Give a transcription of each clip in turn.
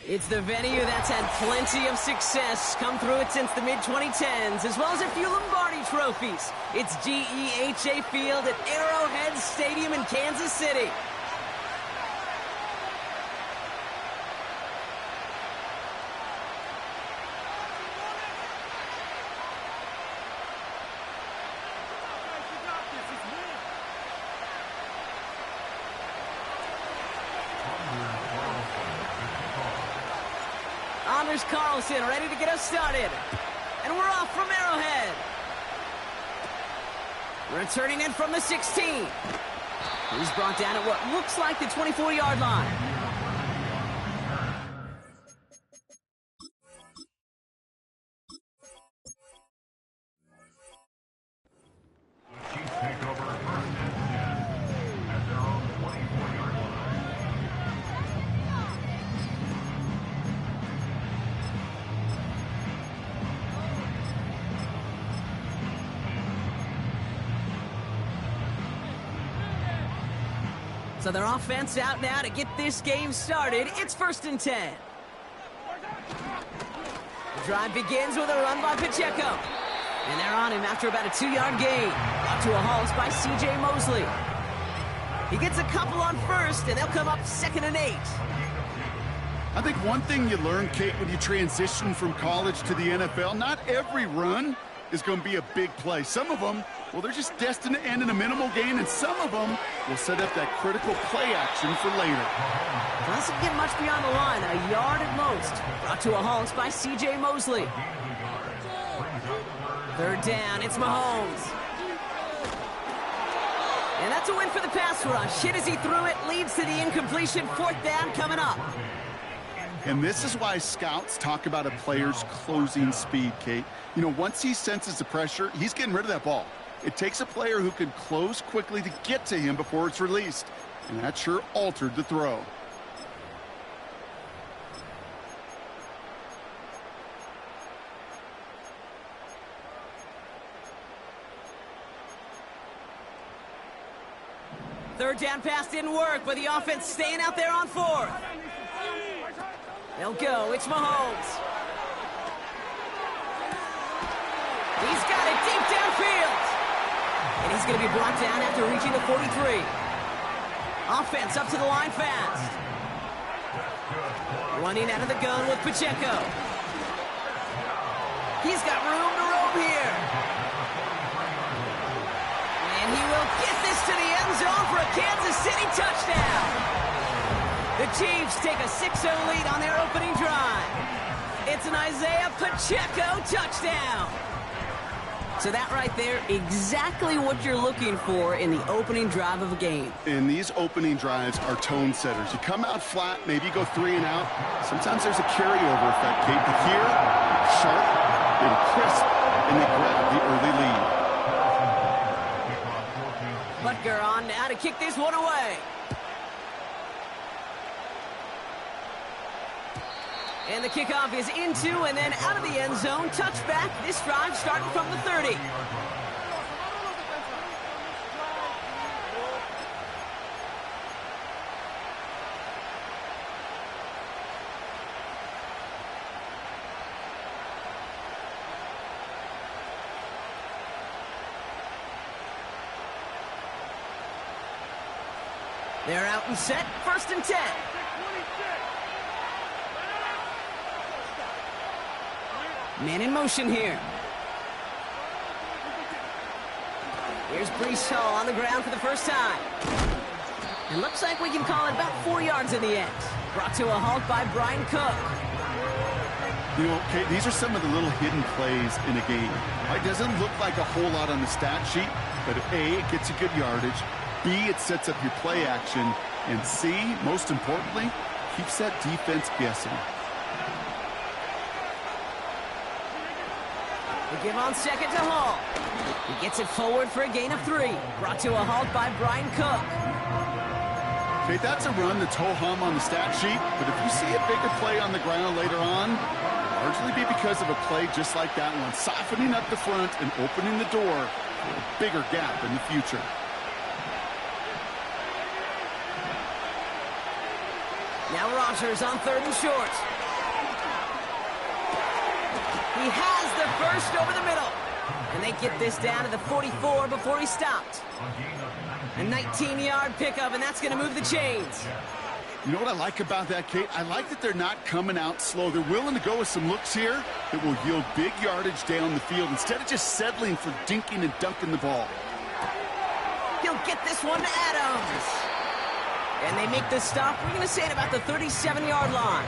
It's the venue that's had plenty of success come through it since the mid-2010s, as well as a few Lombardi trophies. It's GEHA Field at Arrowhead Stadium in Kansas City. Anders Carlson ready to get us started. And we're off from Arrowhead. Returning in from the 16. He's brought down at what looks like the 24-yard line. So their offense out now to get this game started. It's 1st and 10. The drive begins with a run by Pacheco. And they're on him after about a 2-yard gain. Up to a halt by C.J. Mosley. He gets a couple on first, and they'll come up 2nd and 8. I think one thing you learn, Kate, when you transition from college to the NFL, not every run is going to be a big play. Some of them, well, they're just destined to end in a minimal gain, and some of them will set up that critical play action for later. Doesn't get much beyond the line, a yard at most. Brought to a halt by C.J. Mosley. 3rd down, it's Mahomes. And that's a win for the pass rush. Hit as he threw it, leads to the incompletion. 4th down coming up. And this is why scouts talk about a player's closing speed, Kate. You know, once he senses the pressure, he's getting rid of that ball. It takes a player who can close quickly to get to him before it's released. And that sure altered the throw. Third down pass didn't work, but the offense staying out there on 4th. They'll go. It's Mahomes. He's got it deep downfield. And he's going to be brought down after reaching the 43. Offense up to the line fast. Running out of the gun with Pacheco. He's got room to roam here. And he will get this to the end zone for a Kansas City touchdown. The Chiefs take a 6-0 lead on their opening drive. It's an Isaiah Pacheco touchdown. So that right there, exactly what you're looking for in the opening drive of a game. And these opening drives are tone setters. You come out flat, maybe you go 3 and out. Sometimes there's a carryover effect, Kate. But here, sharp and crisp, and they grab the early lead. Butker on now to kick this one away. And the kickoff is into and then out of the end zone. Touchback. This drive starting from the 30. They're out and set. 1st and 10. Man in motion here. Here's Breece Hall on the ground for the first time. It looks like we can call it about 4 yards in the end. Brought to a halt by Brian Cook. You know, Kate, these are some of the little hidden plays in a game. It doesn't look like a whole lot on the stat sheet, but A, it gets you good yardage. B, it sets up your play action. And C, most importantly, keeps that defense guessing. They give on 2nd to Hall. He gets it forward for a gain of 3. Brought to a halt by Brian Cook. Okay, that's a run that's ho-hum on the stat sheet, but if you see a bigger play on the ground later on, it'll largely be because of a play just like that one, softening up the front and opening the door for a bigger gap in the future. Now Now Rodgers on 3rd and short. He has the first over the middle. And they get this down to the 44 before he stopped. A 19-yard pickup, and that's going to move the chains. You know what I like about that, Kate? I like that they're not coming out slow. They're willing to go with some looks here that will yield big yardage down the field instead of just settling for dinking and dunking the ball. He'll get this one to Adams. And they make the stop. We're going to say at about the 37-yard line.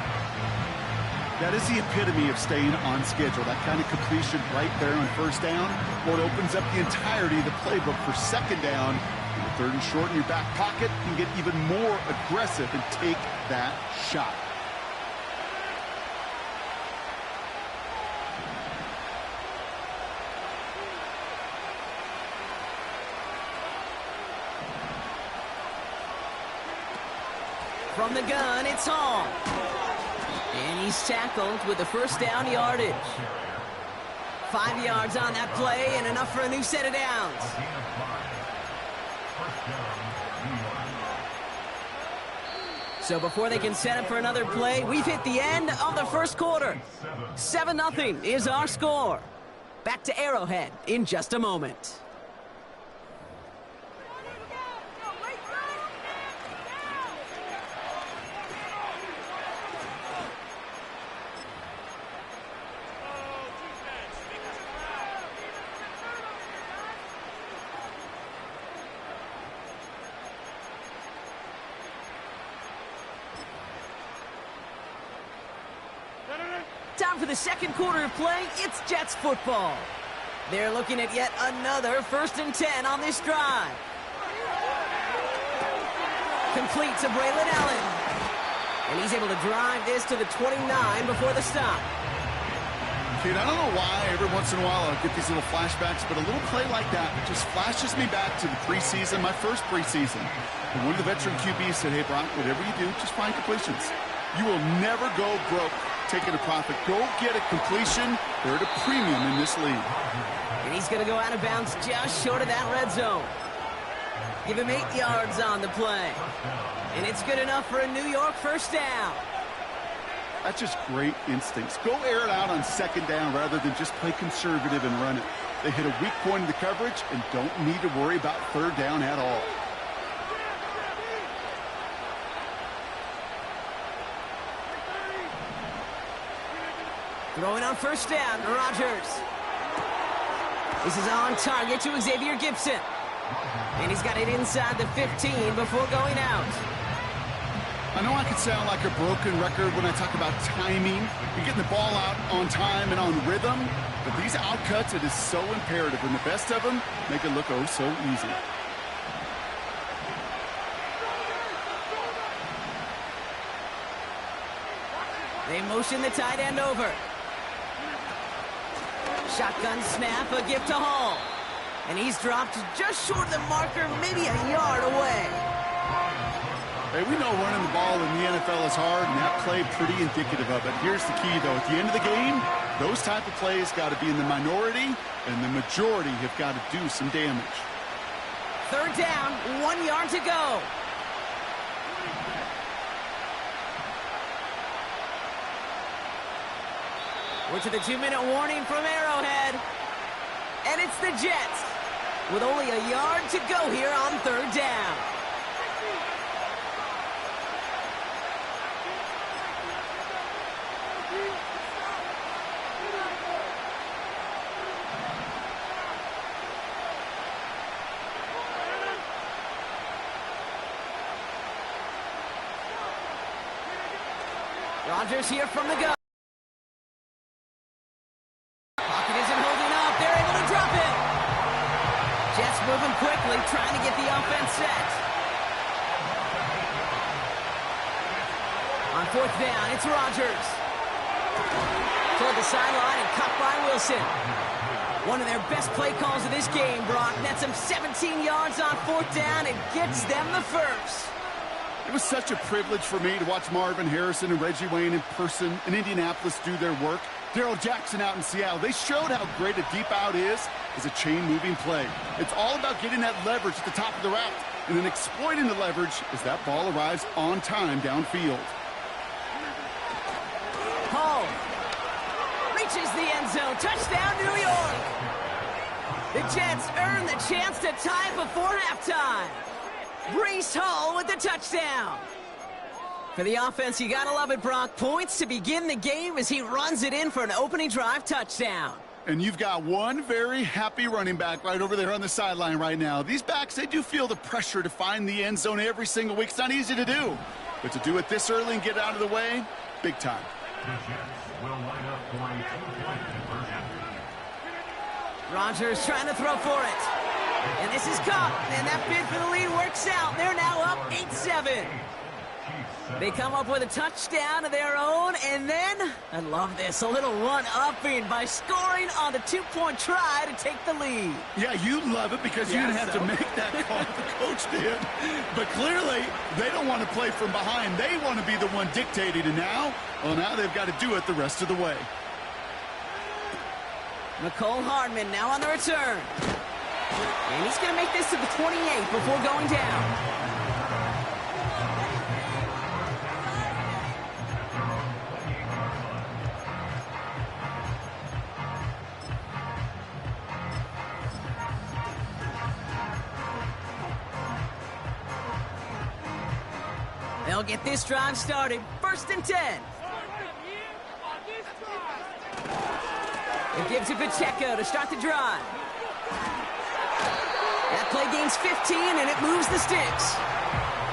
That is the epitome of staying on schedule. That kind of completion right there on 1st down. Well, it opens up the entirety of the playbook for 2nd down. 3rd and short in your back pocket, you can get even more aggressive and take that shot. From the gun, it's Hall. And he's tackled with the 1st down yardage. 5 yards on that play and enough for a new set of downs. So before they can set up for another play, we've hit the end of the 1st quarter. 7-0 is our score. Back to Arrowhead in just a moment. Time for the 2nd quarter of play. It's Jets football. They're looking at yet another 1st and 10 on this drive. Complete to Braylon Allen. And he's able to drive this to the 29 before the stop. Kid, I don't know why every once in a while I'll get these little flashbacks, but a little play like that just flashes me back to the preseason, my first preseason. And one of the veteran QBs said, hey, Brock, whatever you do, just find completions. You will never go broke taking a profit. Go get a completion. They're at a premium in this league. And he's going to go out of bounds just short of that red zone. Give him 8 yards on the play. And it's good enough for a New York 1st down. That's just great instincts. Go air it out on 2nd down rather than just play conservative and run it. They hit a weak point in the coverage and don't need to worry about 3rd down at all. Throwing on 1st down, Rodgers. This is on target to Xavier Gibson. And he's got it inside the 15 before going out. I know I could sound like a broken record when I talk about timing and getting the ball out on time and on rhythm, but these outcuts, it is so imperative, and the best of them make it look oh so easy. They motion the tight end over. Shotgun snap, a gift to Hall. And he's dropped just short of the marker, maybe a yard away. Hey, we know running the ball in the NFL is hard, and that play pretty indicative of it. Here's the key, though. At the end of the game, those type of plays got to be in the minority, and the majority have got to do some damage. 3rd down, 1 yard to go. We're to the 2-minute warning from Arrowhead. And it's the Jets with only a yard to go here on 3rd down. Rodgers here from the gun. Pocket isn't holding up. They're able to drop it. Jets moving quickly, trying to get the offense set. On 4th down, it's Rodgers. Toward the sideline and caught by Wilson. One of their best play calls of this game, Brock. Nets them 17 yards on 4th down and gets them the first. It was such a privilege for me to watch Marvin Harrison and Reggie Wayne in person in Indianapolis do their work. Darrell Jackson out in Seattle. They showed how great a deep out is as a chain-moving play. It's all about getting that leverage at the top of the route and then exploiting the leverage as that ball arrives on time downfield. zone. Touchdown, New York. The Jets earn the chance to tie before halftime. Breece Hall with the touchdown. For the offense, you gotta love it, Brock. Points to begin the game as he runs it in for an opening drive touchdown. And you've got one very happy running back right over there on the sideline right now. These backs, they do feel the pressure to find the end zone every single week. It's not easy to do. But to do it this early and get out of the way, big time. Rodgers trying to throw for it. And this is caught. And that bid for the lead works out. They're now up 8-7. They come up with a touchdown of their own, and then, I love this, a little one-upping by scoring on the two-point try to take the lead. Yeah, you love it because you're going to have to make that call the coach did. But clearly, they don't want to play from behind. They want to be the one dictating, and now they've got to do it the rest of the way. Mecole Hardman now on the return. And he's going to make this to the 28 before going down. They'll get this drive started. 1st and 10. It gives to Pacheco to start the drive. That play gains 15, and it moves the sticks.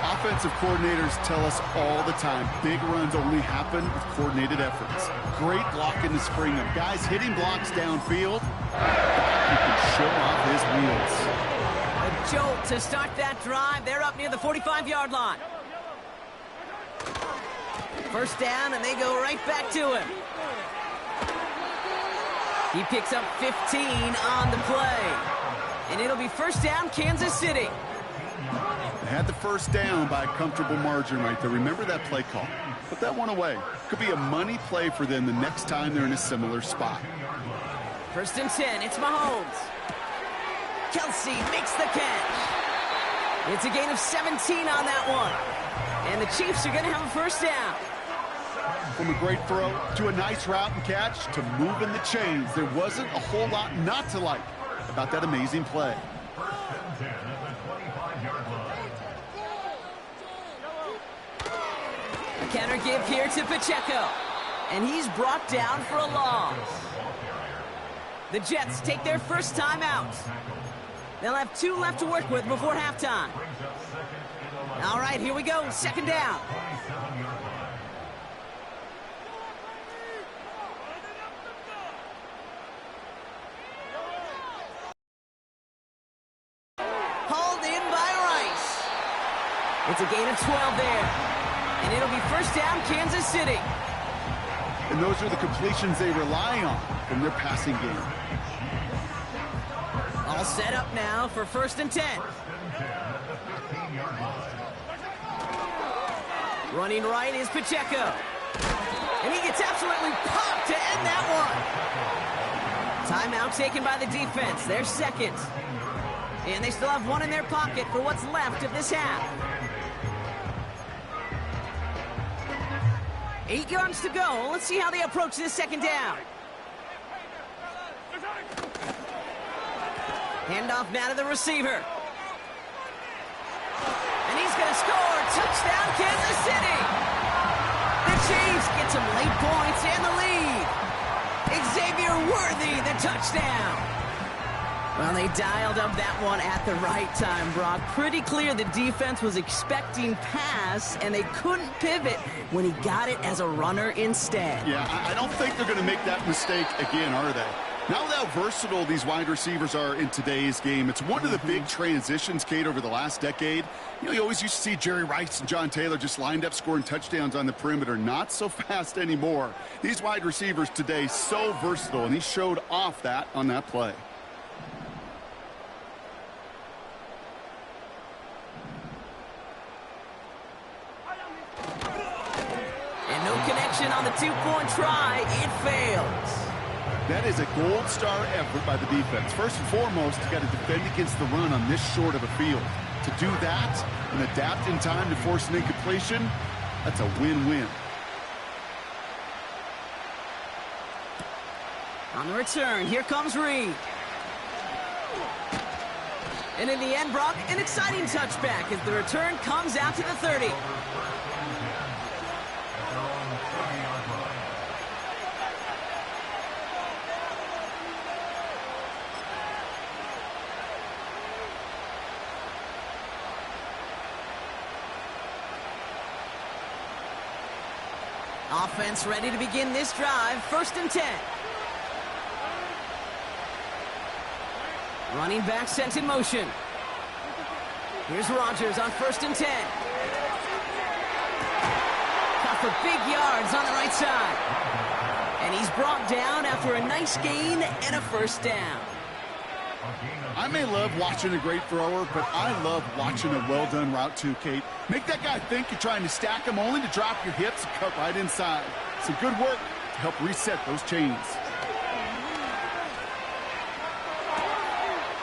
Offensive coordinators tell us all the time, big runs only happen with coordinated efforts. Great block in the spring of guys hitting blocks downfield. He can show off his wheels. A jolt to start that drive. They're up near the 45-yard line. 1st down, and they go right back to him. He picks up 15 on the play. And it'll be 1st down, Kansas City. They had the 1st down by a comfortable margin right there. Remember that play call. Put that one away. Could be a money play for them the next time they're in a similar spot. 1st and 10, it's Mahomes. Kelsey makes the catch. It's a gain of 17 on that one. And the Chiefs are going to have a 1st down. From a great throw to a nice route and catch to moving the chains, there wasn't a whole lot not to like about that amazing play. Counter give here to Pacheco. And he's brought down for a loss. The Jets take their 1st time out. They'll have 2 left to work with before halftime. All right, here we go. 2nd down. Hauled in by Rice. It's a gain of 12 there. And it'll be 1st down, Kansas City. And those are the completions they rely on from their passing game. All set up now for 1st and 10. Running right is Pacheco. And he gets absolutely popped to end that one. Timeout taken by the defense. Their 2nd. And they still have 1 in their pocket for what's left of this half. 8 yards to go. Let's see how they approach this 2nd down. Handoff now to the receiver. And he's going to score. Touchdown, Kansas City. The Chiefs get some late points and the lead. Xavier Worthy, the touchdown. Well, they dialed up that one at the right time, Brock. Pretty clear the defense was expecting pass, and they couldn't pivot when he got it as a runner instead. Yeah, I don't think they're going to make that mistake again, are they? Now how versatile these wide receivers are in today's game. It's one of the big transitions, Kate, over the last decade. You know, you always used to see Jerry Rice and John Taylor just lined up scoring touchdowns on the perimeter. Not so fast anymore. These wide receivers today, so versatile, and he showed off that on that play. And no connection on the two-point try. It fails. That is a gold star effort by the defense. First and foremost, you got to defend against the run on this short of a field. To do that and adapt in time to force an incompletion, that's a win-win. On the return, here comes Reed. And in the end, Brock, an exciting touchback as the return comes out to the 30. Offense ready to begin this drive. 1st and 10. Running back sent in motion. Here's Rodgers on 1st and 10. Cut for big yards on the right side. And he's brought down after a nice gain and a 1st down. I may love watching a great thrower, but I love watching a well-done route too, Kate. Make that guy think you're trying to stack him only to drop your hips and cut right inside. Some good work to help reset those chains.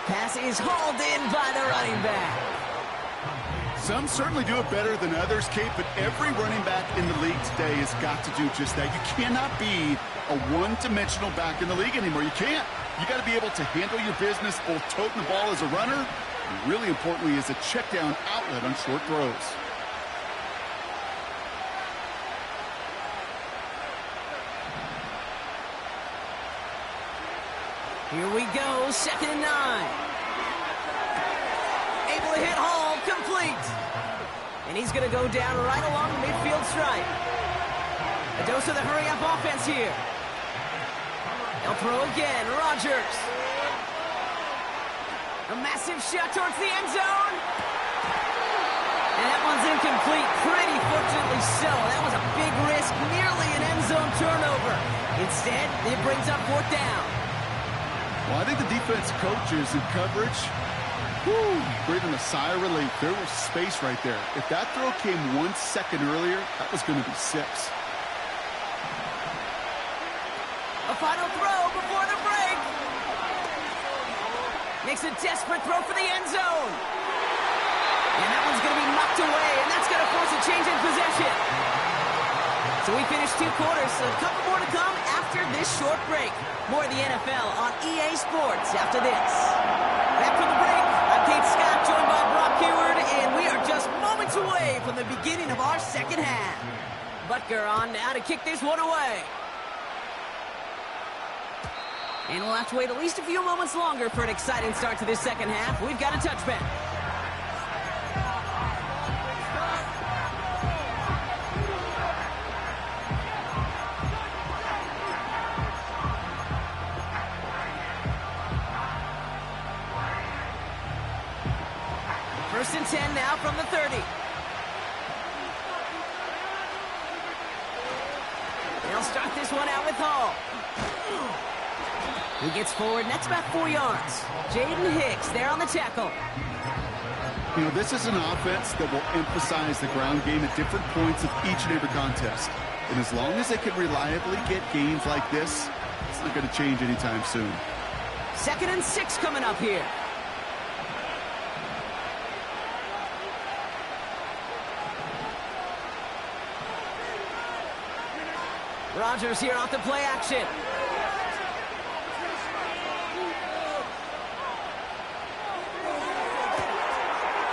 Pass is hauled in by the running back. Some certainly do it better than others, Kate, but every running back in the league today has got to do just that. You cannot be a one-dimensional back in the league anymore. You can't. You got to be able to handle your business, both toting the ball as a runner, and really importantly as a check-down outlet on short throws. Here we go, 2nd and 9. Able to hit Hall, complete. And he's going to go down right along the midfield stripe. A dose of the hurry-up offense here. They'll throw again, Rodgers. A massive shot towards the end zone. And that one's incomplete, pretty fortunately so. That was a big risk, nearly an end zone turnover. Instead, it brings up 4th down. Well, I think the defense coaches in coverage, breathing a sigh of relief. There was space right there. If that throw came 1 second earlier, that was going to be 6. A final throw before the break. Makes a desperate throw for the end zone. And that one's going to be knocked away, and that's going to force a change in possession. So we finished 2 quarters, so a couple more to come after this short break. More of the NFL on EA Sports after this. After the break, I'm Kate Scott, joined by Brock Hayward, and we are just moments away from the beginning of our second half. Butker on now to kick this one away. And we'll have to wait at least a few moments longer for an exciting start to this second half. We've got a touchback. First and 10 now from the 30. They'll start this one out with Hall. He gets forward, and that's about 4 yards. Jaden Hicks there on the tackle. You know, this is an offense that will emphasize the ground game at different points of each and every contest. And as long as they can reliably get gains like this, it's not going to change anytime soon. 2nd and 6 coming up here. Rodgers here off the play action.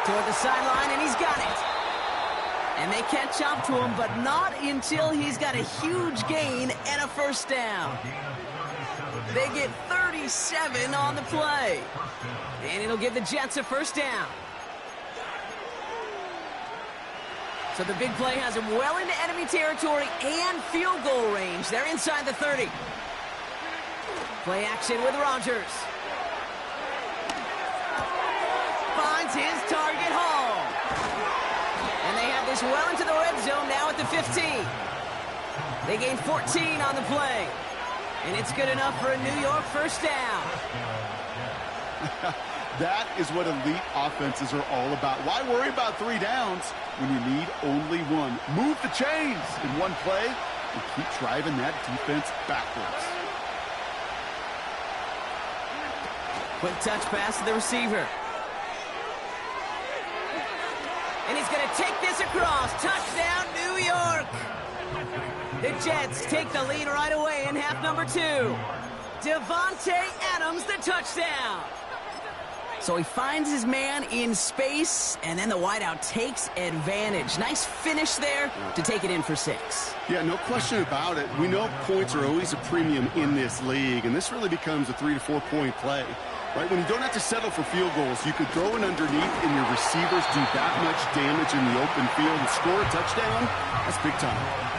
Toward the sideline, and he's got it. And they catch up to him, but not until he's got a huge gain and a 1st down. They get 37 on the play. And it'll give the Jets a 1st down. So the big play has him well into enemy territory and field goal range. They're inside the 30. Play action with Rodgers. Finds his target, Hall. And they have this well into the red zone now at the 15. They gain 14 on the play. And it's good enough for a New York 1st down. That is what elite offenses are all about. Why worry about 3 downs when you need only 1? Move the chains in one play and keep driving that defense backwards. Quick touch pass to the receiver. And he's going to take this across. Touchdown, New York. The Jets take the lead right away in half number 2. Devontae Adams, the touchdown. So he finds his man in space, and then the wideout takes advantage. Nice finish there to take it in for 6. Yeah, no question about it. We know points are always a premium in this league, and this really becomes a 3 to 4 point play. Right, when you don't have to settle for field goals, you could throw it underneath and your receivers do that much damage in the open field and score a touchdown. That's big time.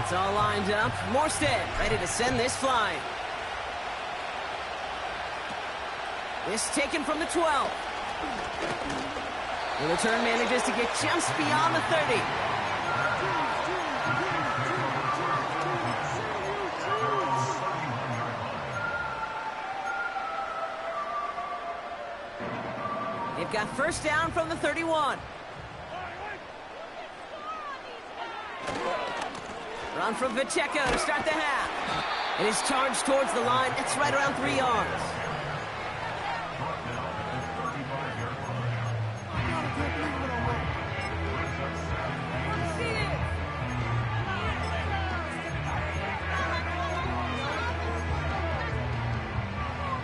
It's all lined up. Morstead ready to send this flying. This taken from the 12. The return manages to get just beyond the 30. They've got first down from the 31. Run from Pacheco to start the half. And he's charged towards the line. It's right around 3 yards.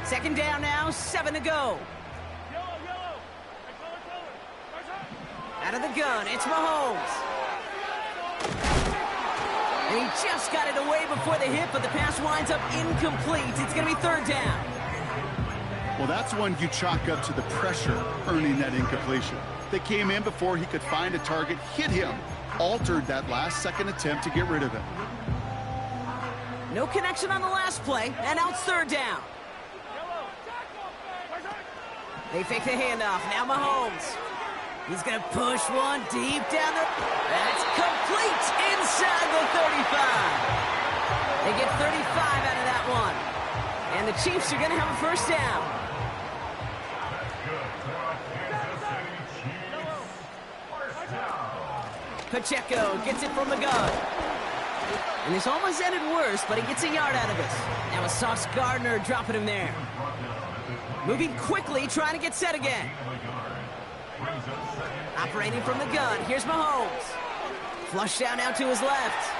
Second down now, 7 to go. Out of the gun, it's Mahomes. And he just got it away before the hit, but the pass winds up incomplete. It's going to be 3rd down. Well, that's one you chalk up to the pressure earning that incompletion. They came in before he could find a target, hit him, altered that last-second attempt to get rid of it. No connection on the last play, and now it's 3rd down. They fake the handoff. Now Mahomes. He's going to push one deep down the... That's complete inside the 35. They get 35 out of that one. And the Chiefs are going to have a first down. Pacheco gets it from the gun. And this almost ended worse, but he gets a yard out of it. Now a Sauce Gardner dropping him there. Moving quickly, trying to get set again. Operating from the gun. Here's Mahomes. Flush down now to his left.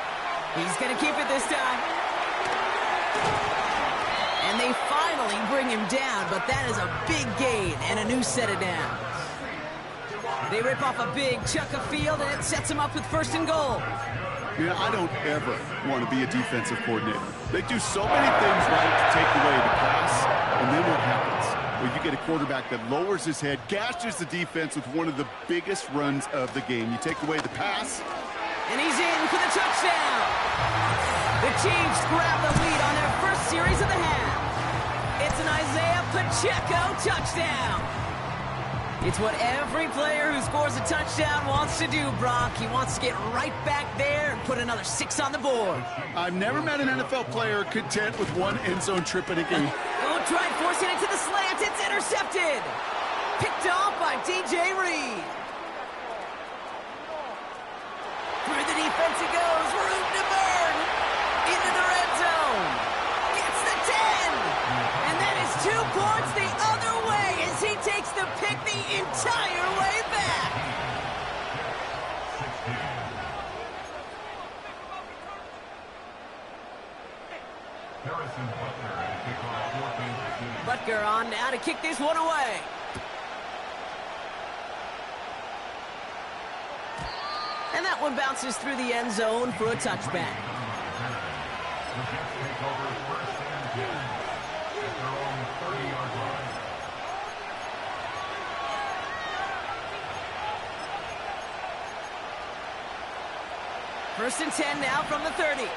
He's going to keep it this time. And they finally bring him down, but that is a big gain and a new set of downs. They rip off a big chunk of field, and it sets them up with 1st and goal. Yeah, I don't ever want to be a defensive coordinator. They do so many things right to take away the pass, and then what happens? Well, you get a quarterback that lowers his head, gashes the defense with one of the biggest runs of the game. You take away the pass. And he's in for the touchdown. The Chiefs grab the lead on their first series of the half. It's an Isaiah Pacheco touchdown. It's what every player who scores a touchdown wants to do, Brock. He wants to get right back there and put another 6 on the board. I've never met an NFL player content with one end zone trip in a game. Oh, try forcing it to the slant. It's intercepted. Picked off by DJ Reed. Through the defense it goes. Room to burn. Into the red zone. Gets the 10. And that is 2 points the other way as he takes the pick the entire way back. Butker on now to kick this one away. And that one bounces through the end zone for a touchback. First and 10 now from the 30.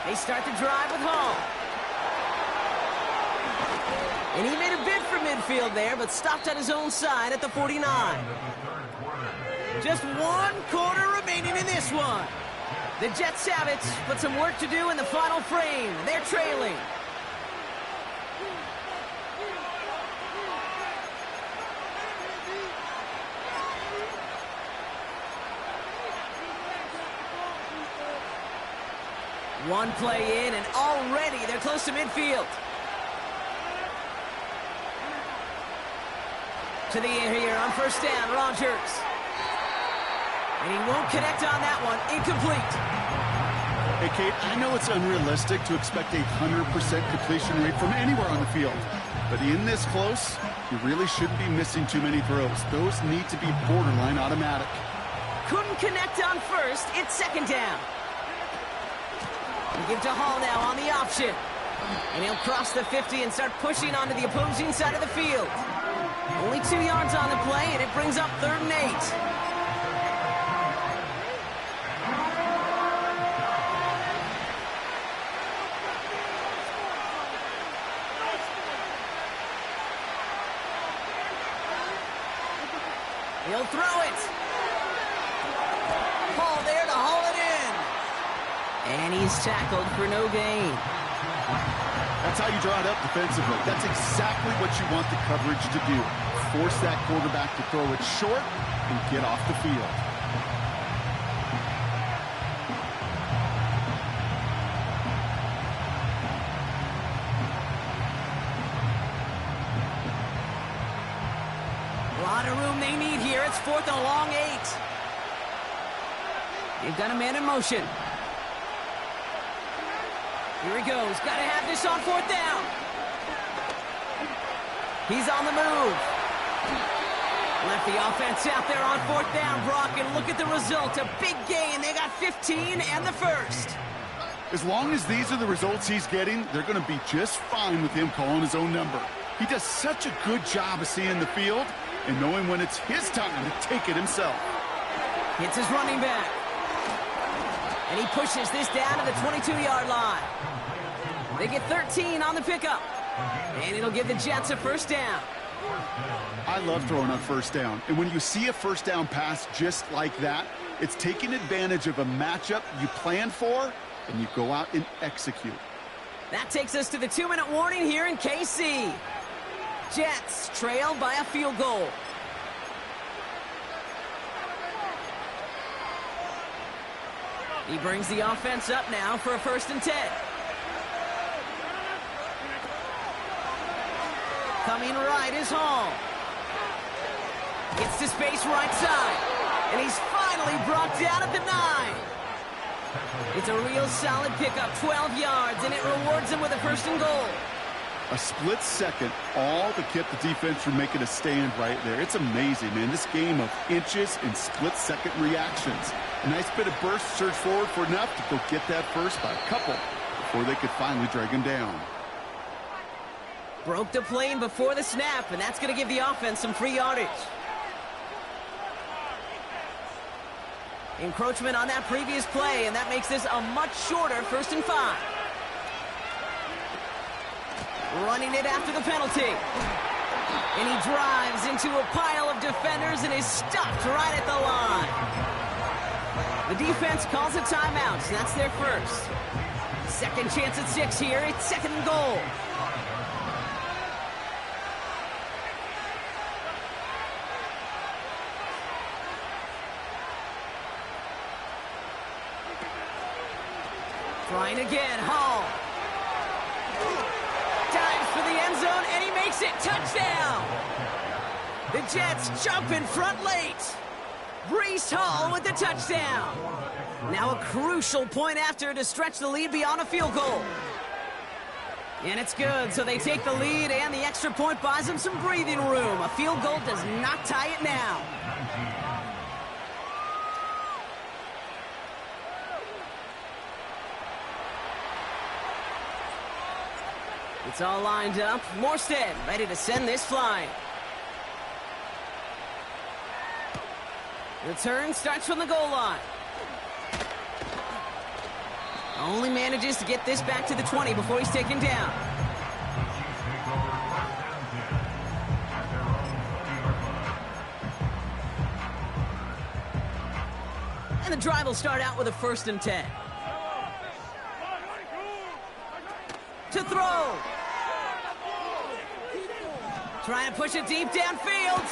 They start the drive with Hall. And he made a bid for midfield there, but stopped on his own side at the 49. Just 1 quarter remaining in this one. The Jets have it, but some work to do in the final frame. They're trailing. One play in, and already they're close to midfield. to the air here on first down, Rodgers. And he won't connect on that one. Incomplete. Hey, Kate, I know it's unrealistic to expect a 100% completion rate from anywhere on the field. But in this close, you really shouldn't be missing too many throws. Those need to be borderline automatic. Couldn't connect on first. It's second down. We give to Hall now on the option. And he'll cross the 50 and start pushing onto the opposing side of the field. Only 2 yards on the play, and it brings up 3rd and 8. He'll throw it. Hall there to haul it in. And he's tackled for no gain. That's how you draw it up defensively. That's exactly what you want the coverage to do. Force that quarterback to throw it short and get off the field. A lot of room they need here. It's 4th and a long 8. They've got a man in motion. Here he goes. Got to have this on 4th down. He's on the move. Left the offense out there on 4th down, Brock, and look at the result. A big gain. They got 15 and the first. As long as these are the results he's getting, they're going to be just fine with him calling his own number. He does such a good job of seeing the field and knowing when it's his time to take it himself. Hits his running back. And he pushes this down to the 22-yard line. They get 13 on the pickup. And it'll give the Jets a first down. I love throwing on first down. And when you see a first down pass just like that, it's taking advantage of a matchup you plan for, and you go out and execute. That takes us to the 2-minute warning here in KC. Jets trail by a field goal. He brings the offense up now for a 1st and 10. Coming right is Hall. Gets to space right side. And he's finally brought down at the 9. It's a real solid pickup, 12 yards, and it rewards him with a 1st and goal. A split second, all that kept the defense from making a stand right there. It's amazing, man. This game of inches and split-second reactions. A nice bit of burst, surge forward for enough to go get that first by a couple before they could finally drag him down. Broke the plane before the snap, and that's going to give the offense some free yardage. Encroachment on that previous play, and that makes this a much shorter 1st and 5. Running it after the penalty. And he drives into a pile of defenders and is stopped right at the line. The defense calls a timeout, so that's their first. Second chance at 6 here. It's 2nd and goal. Trying again, Hall. Dives for the end zone, and he makes it. Touchdown! The Jets jump in front late. Breece Hall with the touchdown. Now a crucial point after to stretch the lead beyond a field goal. And it's good, so they take the lead, and the extra point buys them some breathing room. A field goal does not tie it now. It's all lined up. Morstead ready to send this flying. Return starts from the goal line. Only manages to get this back to the 20 before he's taken down. And the drive will start out with a 1st and 10. To throw. Trying to push it deep downfield.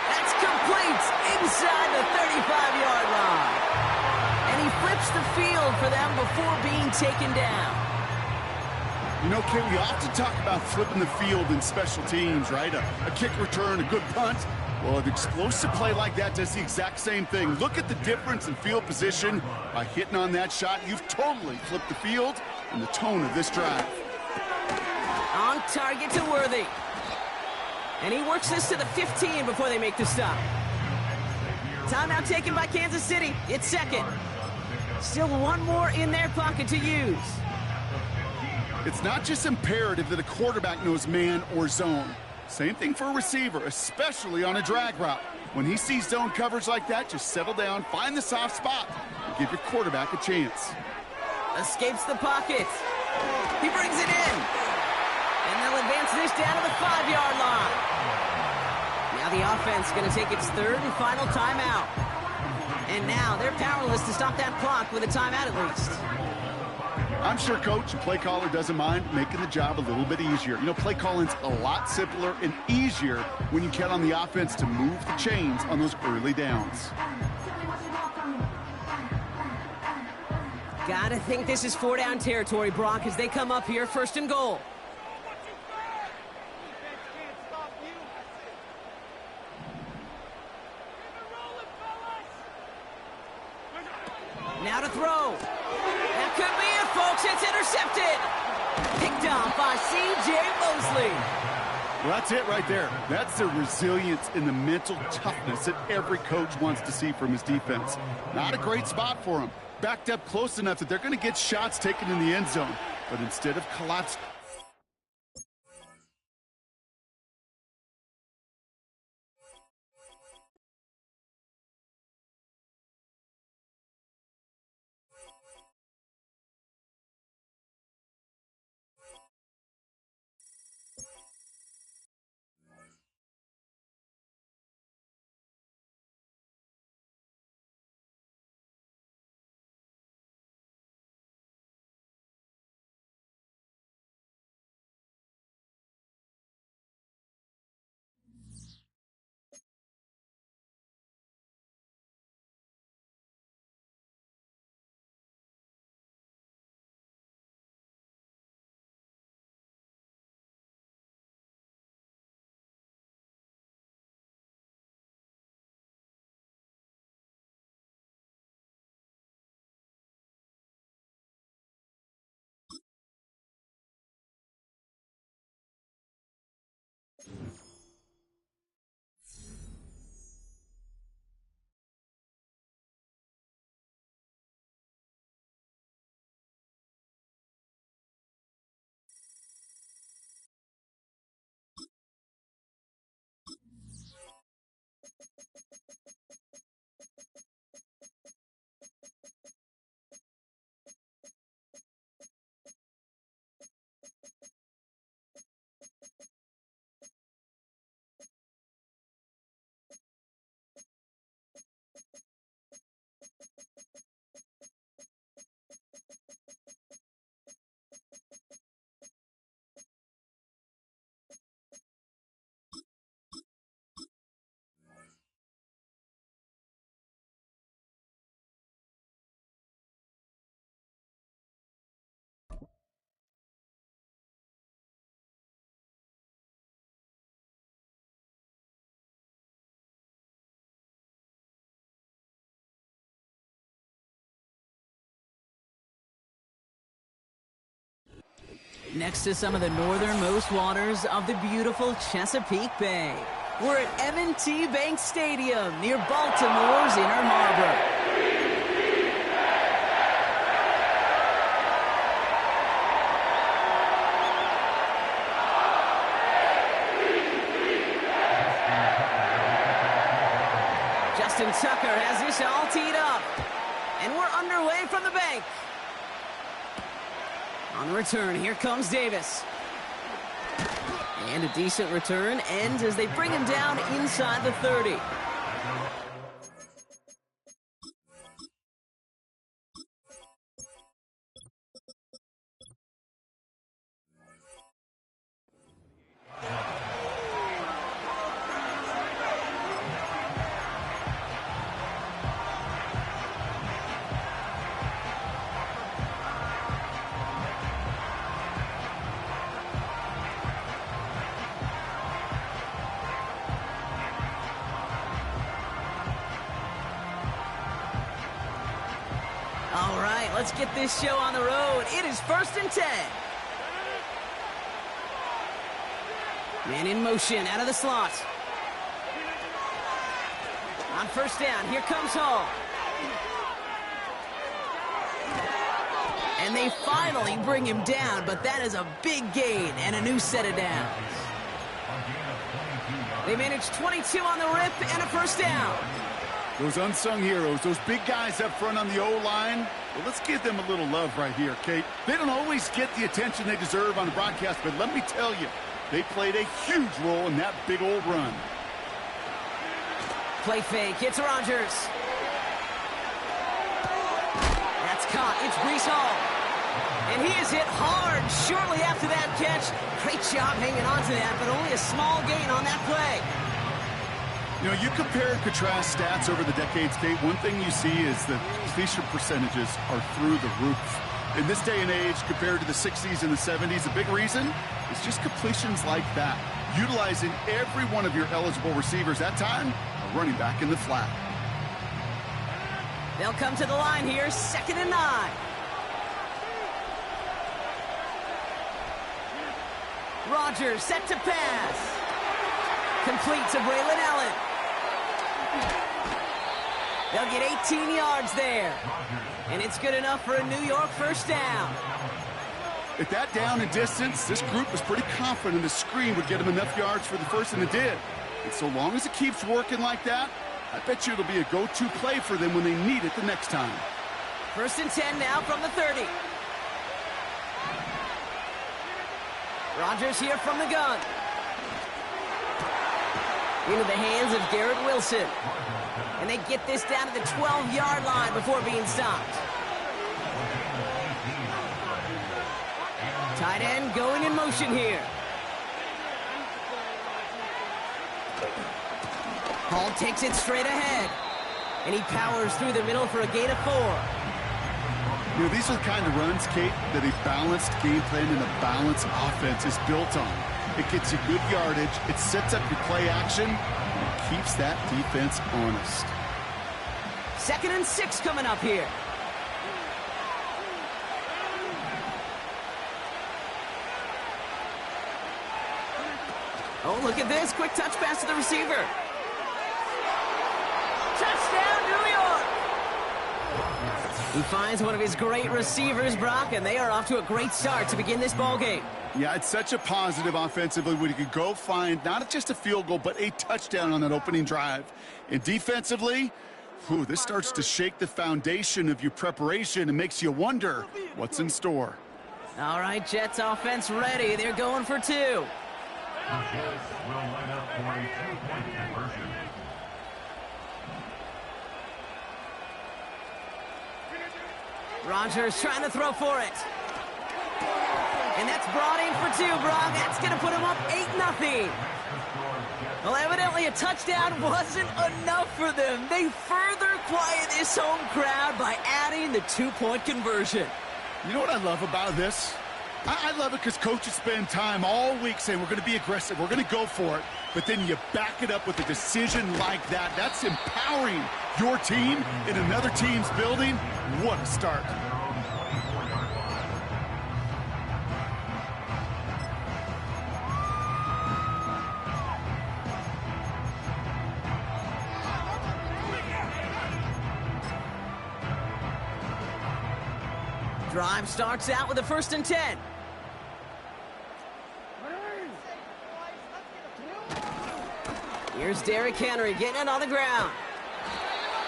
That's complete inside the 35-yard line. And he flips the field for them before being taken down. You know, Kay, we often talk about flipping the field in special teams, right? A kick return, a good punt. Well, an explosive play like that does the exact same thing. Look at the difference in field position. By hitting on that shot, you've totally flipped the field and the tone of this drive. On target to Worthy. And he works this to the 15 before they make the stop. Timeout taken by Kansas City. It's second. Still one more in their pocket to use. It's not just imperative that a quarterback knows man or zone. Same thing for a receiver, especially on a drag route. When he sees zone coverage like that, just settle down, find the soft spot, and give your quarterback a chance. Escapes the pocket. He brings it in. And they'll advance this down to the 5-yard line. Now the offense going to take its third and final timeout. And now they're powerless to stop that clock with a timeout at least. I'm sure Coach and play caller doesn't mind making the job a little bit easier. You know, play calling's a lot simpler and easier when you count on the offense to move the chains on those early downs. Gotta think this is 4-down territory, Brock, as they come up here, first and goal. Now to throw. That could be it, folks. It's intercepted. Picked off by C.J. Mosley. Well, that's it right there. That's the resilience and the mental toughness that every coach wants to see from his defense. Not a great spot for him. Backed up close enough that they're going to get shots taken in the end zone. But instead of collapse. Next to some of the northernmost waters of the beautiful Chesapeake Bay. We're at M&T Bank Stadium near Baltimore's Inner Harbor. Justin Tucker has this all teed up. And we're underway from the bank. On the return, here comes Davis. And a decent return ends as they bring him down inside the 30. let's get this show on the road. It is 1st and 10. Man in motion, out of the slot. On 1st down, here comes Hall. And they finally bring him down, but that is a big gain and a new set of downs. They managed 22 on the rip and a 1st down. Those unsung heroes, those big guys up front on the O-line, well, let's give them a little love right here, Kate. They don't always get the attention they deserve on the broadcast, but let me tell you, they played a huge role in that big old run. Play fake, it's Rodgers. That's caught, it's Breece Hall. And he is hit hard shortly after that catch. Great job hanging on to that, but only a small gain on that play. You know, you compare and contrast stats over the decades, Kate. One thing you see is that completion percentages are through the roof. In this day and age, compared to the 60s and the 70s, a big reason is just completions like that. Utilizing every one of your eligible receivers that time, a running back in the flat. They'll come to the line here, 2nd and 9. Rodgers set to pass. Complete to Braylon Allen. They'll get 18 yards there. And it's good enough for a New York 1st down. At that down and distance, this group was pretty confident the screen would get them enough yards for the first, and it did. And so long as it keeps working like that, I bet you it'll be a go-to play for them when they need it the next time. 1st and 10 now from the 30. Rodgers here from the gun. Into the hands of Garrett Wilson. And they get this down to the 12-yard line before being stopped. Tight end going in motion here. Hall takes it straight ahead. And he powers through the middle for a gain of 4. You know, these are the kind of runs, Kate, that a balanced game plan and a balanced offense is built on. It gets you good yardage, it sets up your play action, and it keeps that defense honest. 2nd and 6 coming up here. Oh, look at this. Quick touch pass to the receiver. Touchdown, New York! He finds one of his great receivers, Brock, and they are off to a great start to begin this ball game. Yeah, it's such a positive offensively when you can go find not just a field goal, but a touchdown on that opening drive. And defensively, this starts to shake the foundation of your preparation and makes you wonder what's in store. All right, Jets offense ready. They're going for 2. The Jets will line up for a 2-point conversion. Rodgers trying to throw for it. And that's brought in for 2, Brock. That's going to put him up 8-0. Well, evidently a touchdown wasn't enough for them. They further quiet this home crowd by adding the 2-point conversion. You know what I love about this? I love it because coaches spend time all week saying we're going to be aggressive, we're going to go for it, but then you back it up with a decision like that. That's empowering your team in another team's building. What a start. Drive starts out with a 1st and 10. Here's Derrick Henry getting it on the ground.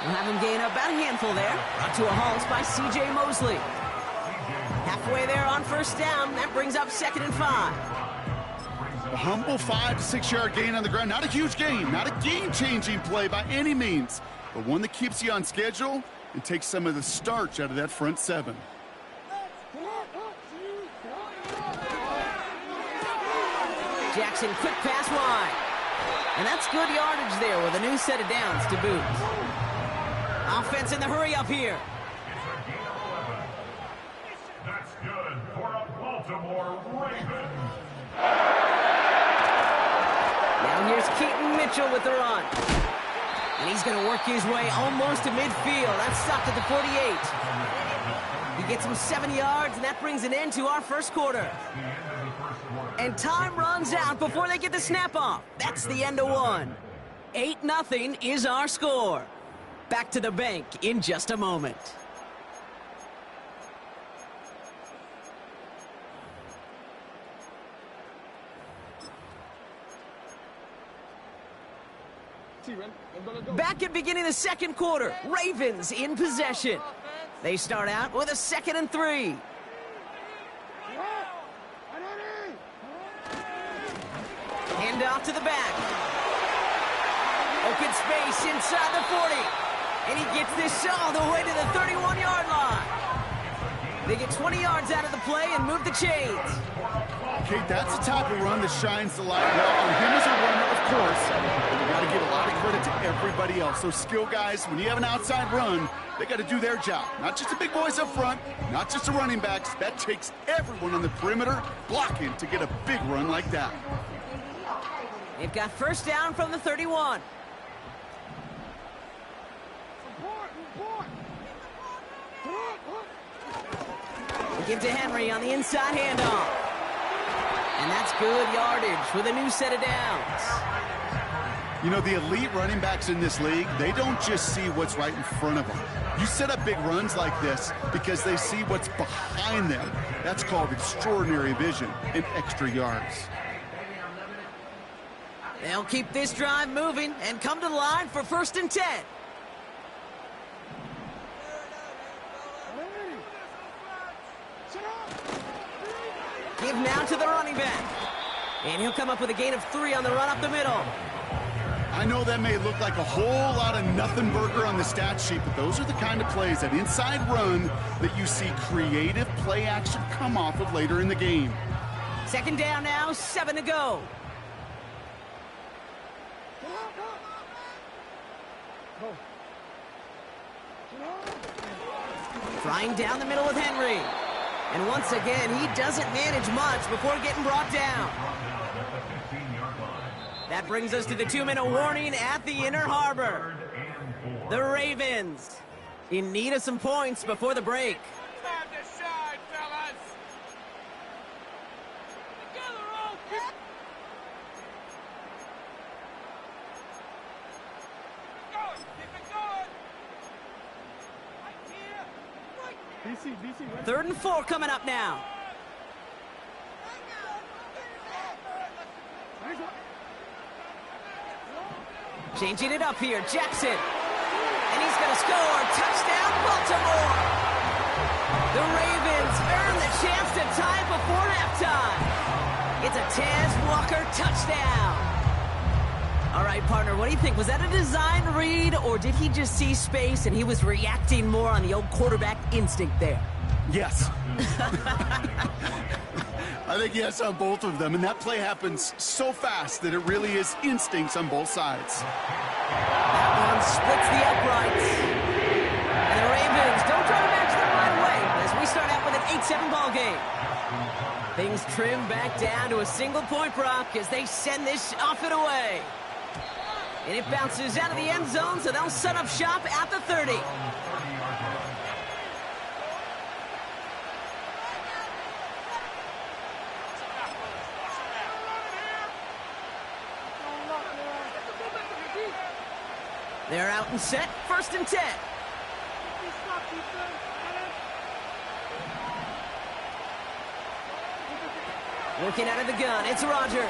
We'll have him gain about a handful there. Brought to a halt by C.J. Mosley. Halfway there on 1st down. That brings up 2nd and 5. A humble 5 to 6 yard gain on the ground. Not a huge gain, not a game-changing play by any means, but one that keeps you on schedule and takes some of the starch out of that front 7. Jackson, quick pass wide. And that's good yardage there with a new set of downs to boot. Offense in the hurry up here. That's good for a Baltimore Ravens. Now here's Keaton Mitchell with the run. And he's going to work his way almost to midfield. That's stopped at the 48. He Gets him 7 yards, and that brings an end to our first quarter. And time runs out before they get the snap off. That's the end of one. 8-0 is our score. Back to the bank in just a moment. Back at beginning of the second quarter, Ravens in possession. They start out with a 2nd and 3. Hand off to the back. Open space inside the 40. And he gets this all the way to the 31-yard line. They get 20 yards out of the play and move the chains. Okay, that's the type of run that shines the light well on him as a runner, of course. But you got to give a lot of credit to everybody else. Those skill guys, when you have an outside run, they got to do their job. Not just the big boys up front, not just the running backs. That takes everyone on the perimeter blocking to get a big run like that. They've got first down from the 31. They give to Henry on the inside handoff. And that's good yardage with a new set of downs. You know, the elite running backs in this league, they don't just see what's right in front of them. You set up big runs like this because they see what's behind them. That's called extraordinary vision and extra yards. They'll keep this drive moving and come to the line for 1st and 10. Give now to the running back. And he'll come up with a gain of 3 on the run up the middle. I know that may look like a whole lot of nothing burger on the stat sheet, but those are the kind of plays, that inside run, that you see creative play action come off of later in the game. 2nd down now, 7 to go. Flying down the middle with Henry. And once again, he doesn't manage much before getting brought down. That brings us to the 2-minute warning at the Inner Harbor. The Ravens in need of some points before the break. Time to shine, fellas! Together, all people! Keep it going! Right here! Right 3rd and 4 coming up now. Changing it up here, Jackson. And he's going to score. Touchdown, Baltimore. The Ravens earn the chance to tie before halftime. It's a Taz Walker touchdown. All right, partner, what do you think? Was that a design read, or did he just see space and he was reacting more on the old quarterback instinct there? Yes. I think yes on both of them, and that play happens so fast that it really is instincts on both sides. That one splits the uprights. And the Ravens don't try to match them right away as we start out with an 8-7 ball game. Things trim back down to a single-point Brock as they send this off and away. And it bounces out of the end zone, so they'll set up shop at the 30. They're out and set, 1st and 10. Working out of the gun, it's Rodgers.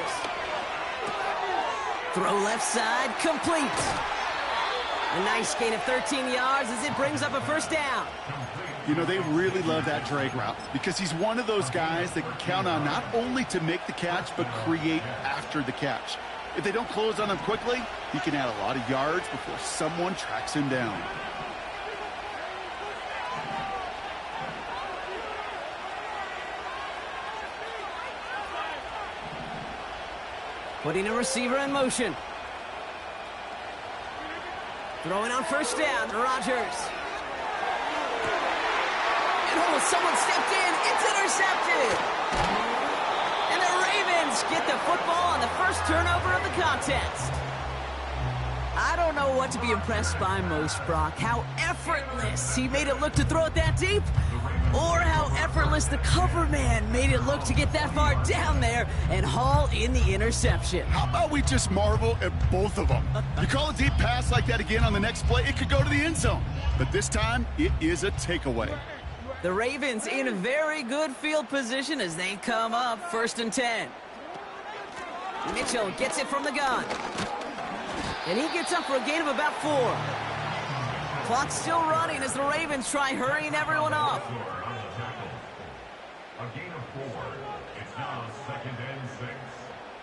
Throw left side, complete. A nice gain of 13 yards as it brings up a 1st down. You know, they really love that drag route because he's one of those guys that can count on not only to make the catch, but create after the catch. If they don't close on him quickly, he can add a lot of yards before someone tracks him down. Putting a receiver in motion. Throwing on 1st down, Rodgers. And oh, someone stepped in. It's intercepted. And the Ravens get the football on the first turnover of the contest. I don't know what to be impressed by most, Brock. How effortless he made it look to throw it that deep. Or how effortless the cover man made it look to get that far down there and haul in the interception. How about we just marvel at both of them? You call a deep pass like that again on the next play, it could go to the end zone. But this time, it is a takeaway. The Ravens in a very good field position as they come up 1st and 10. Mitchell gets it from the gun. And he gets up for a gain of about 4. Clock's still running as the Ravens try hurrying everyone up. A gain of 4. It's now 2nd and 6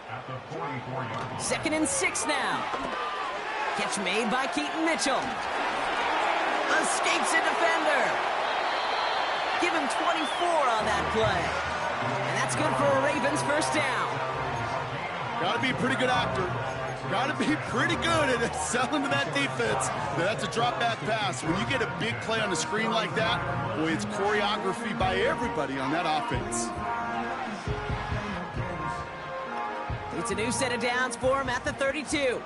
at the 44-yard line. 2nd and 6 now. Catch made by Keaton Mitchell. Escapes a defender. Give him 24 on that play. And that's good for a Ravens 1st down. Got to be a pretty good actor. Got to be pretty good at selling to that defense. That's a drop-back pass. When you get a big play on the screen like that, boy, it's choreography by everybody on that offense. It's a new set of downs for him at the 32.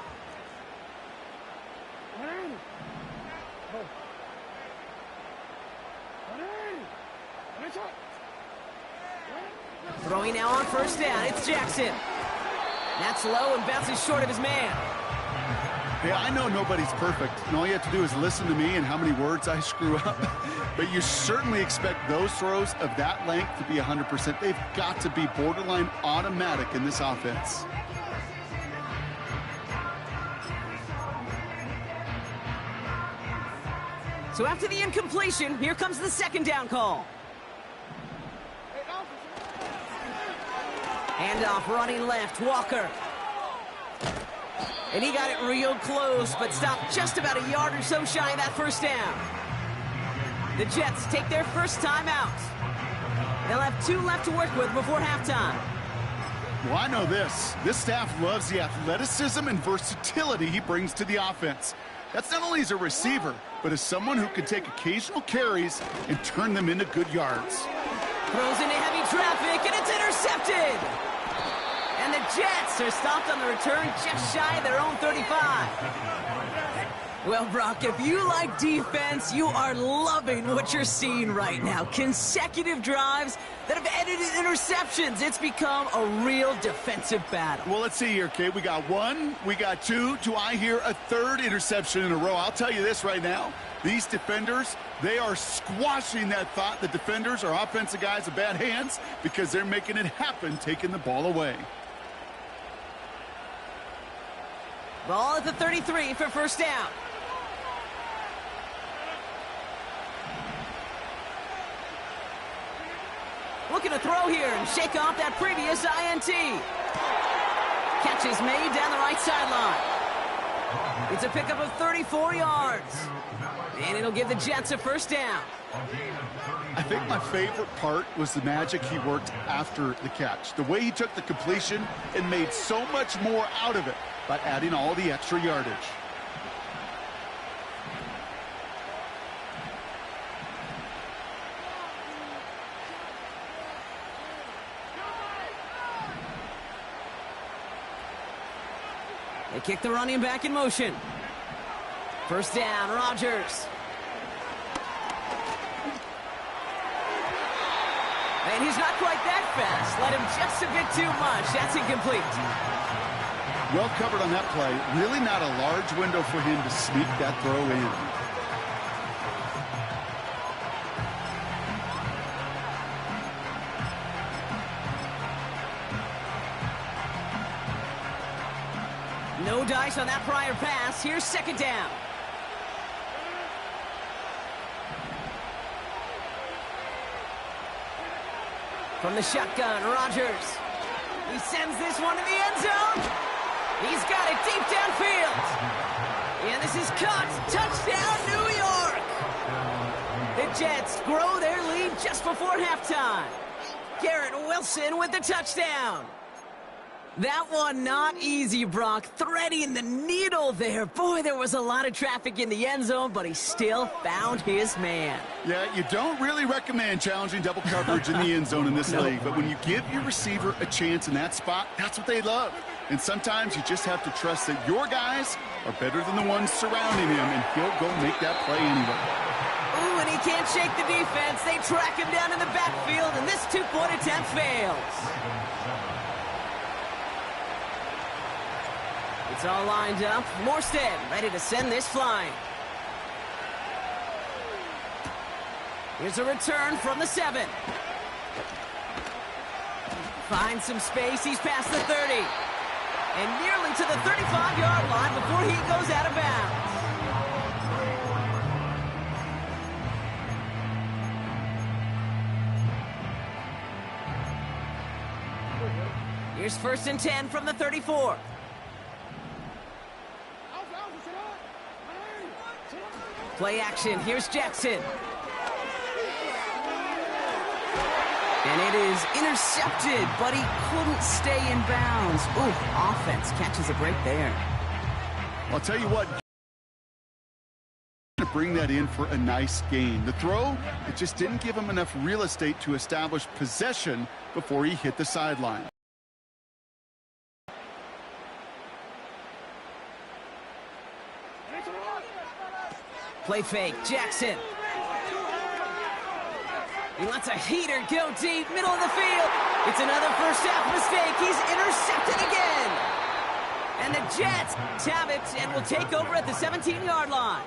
Throwing now on 1st down. It's Jackson. That's low and bounces short of his man. Hey, I know nobody's perfect, and all you have to do is listen to me and how many words I screw up. But you certainly expect those throws of that length to be 100%. They've got to be borderline automatic in this offense. So after the incompletion, here comes the 2nd down call. Handoff running left, Walker. And he got it real close, but stopped just about a yard or so shy of that 1st down. The Jets take their 1st time out. They'll have 2 left to work with before halftime. Well, I know this. This staff loves the athleticism and versatility he brings to the offense. That's not only as a receiver, but as someone who can take occasional carries and turn them into good yards. Throws into heavy traffic, and it's intercepted! And the Jets are stopped on the return just shy of their own 35. Well, Brock, if you like defense, you are loving what you're seeing right now. Consecutive drives that have ended in interceptions. It's become a real defensive battle. Well, let's see here, Kate. We got 1, we got 2. Do I hear a 3rd interception in a row? I'll tell you this right now. These defenders, they are squashing that thought that defenders are offensive guys with bad hands because they're making it happen, taking the ball away. Ball at the 33 for 1st down. Looking to throw here and shake off that previous INT. Catch is made down the right sideline. It's a pickup of 34 yards. And it'll give the Jets a 1st down. I think my favorite part was the magic he worked after the catch. The way he took the completion and made so much more out of it by adding all the extra yardage. They kick the running back in motion. 1st down, Rodgers. And he's not quite that fast. Let him just a bit too much. That's incomplete. Well covered on that play. Really not a large window for him to sneak that throw in. No dice on that prior pass. Here's 2nd down. From the shotgun, Rodgers. He sends this one to the end zone. He's got it deep downfield. And this is caught. Touchdown, New York. The Jets grow their lead just before halftime. Garrett Wilson with the touchdown. That one not easy, Brock. Threading the needle there. Boy, there was a lot of traffic in the end zone, but he still found his man. Yeah, you don't really recommend challenging double coverage in the end zone in this league, but when you give your receiver a chance in that spot, that's what they love. And sometimes you just have to trust that your guys are better than the ones surrounding him, and he'll go make that play anyway. Ooh, and he can't shake the defense. They track him down in the backfield, and this two-point attempt fails. It's all lined up. Morstead ready to send this flying. Here's a return from the 7. Finds some space. He's past the 30. And nearly to the 35-yard line before he goes out of bounds. Here's 1st and 10 from the 34. Play action. Here's Jackson. And it is intercepted, but he couldn't stay in bounds. Ooh, offense catches a break there. I'll tell you what, to bring that in for a nice gain. The throw, it just didn't give him enough real estate to establish possession before he hit the sideline. Play fake, Jackson. He lets a heater go deep, middle of the field. It's another first half mistake. He's intercepted again. And the Jets have it and will take over at the 17-yard line.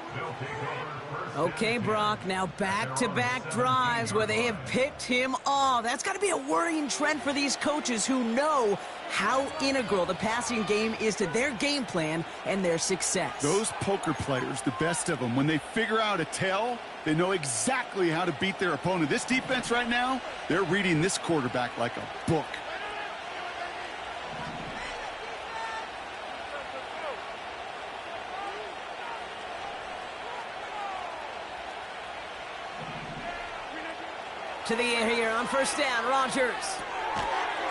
Okay, Brock, now back-to-back drives where they have picked him off. That's got to be a worrying trend for these coaches who know how integral the passing game is to their game plan and their success. Those poker players, the best of them, when they figure out a tell, they know exactly how to beat their opponent. This defense right now, they're reading this quarterback like a book. To the air here on 1st down, Rodgers.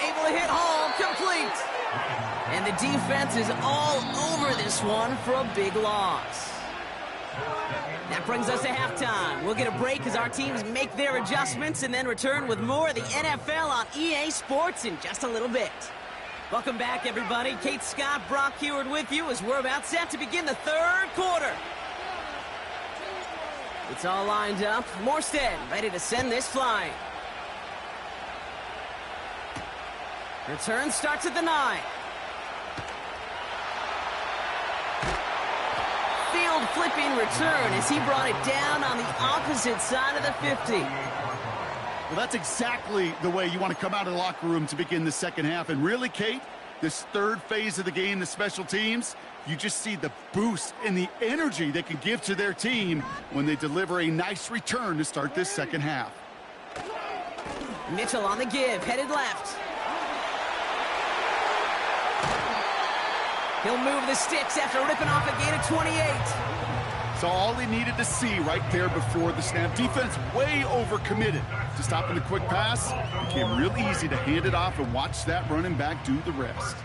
Able to hit Hall, complete. And the defense is all over this one for a big loss. That brings us to halftime. We'll get a break as our teams make their adjustments and then return with more of the NFL on EA Sports in just a little bit. Welcome back, everybody. Kate Scott, Brock Heward with you as we're about set to begin the 3rd quarter. It's all lined up. Morstead ready to send this flying. Return starts at the 9. Field flipping return as he brought it down on the opposite side of the 50. Well, that's exactly the way you want to come out of the locker room to begin the second half. And really, Kate, this 3rd phase of the game, the special teams, you just see the boost and the energy they can give to their team when they deliver a nice return to start this second half. Mitchell on the give, headed left. He'll move the sticks after ripping off a gain of 28. So all he needed to see right there before the snap. Defense way overcommitted to stopping the quick pass. It became real easy to hand it off and watch that running back do the rest.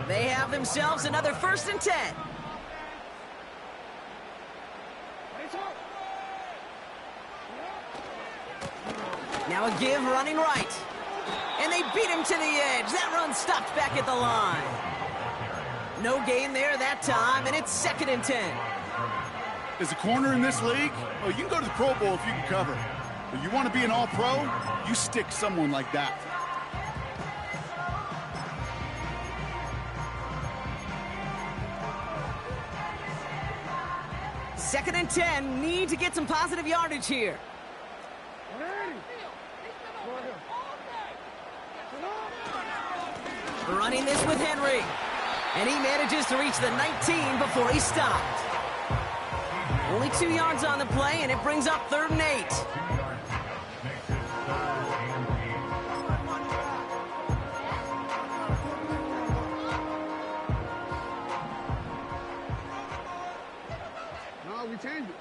They have themselves another 1st and 10. Now a give running right. And they beat him to the edge. That run stopped back at the line. No gain there that time, and it's 2nd and 10. As a corner in this league, oh, you can go to the Pro Bowl if you can cover. But you want to be an all-pro, you stick someone like that. Second and 10, need to get some positive yardage here. Running this with Henry. And he manages to reach the 19 before he stopped. Only 2 yards on the play, and it brings up 3rd and 8. No, we changed it.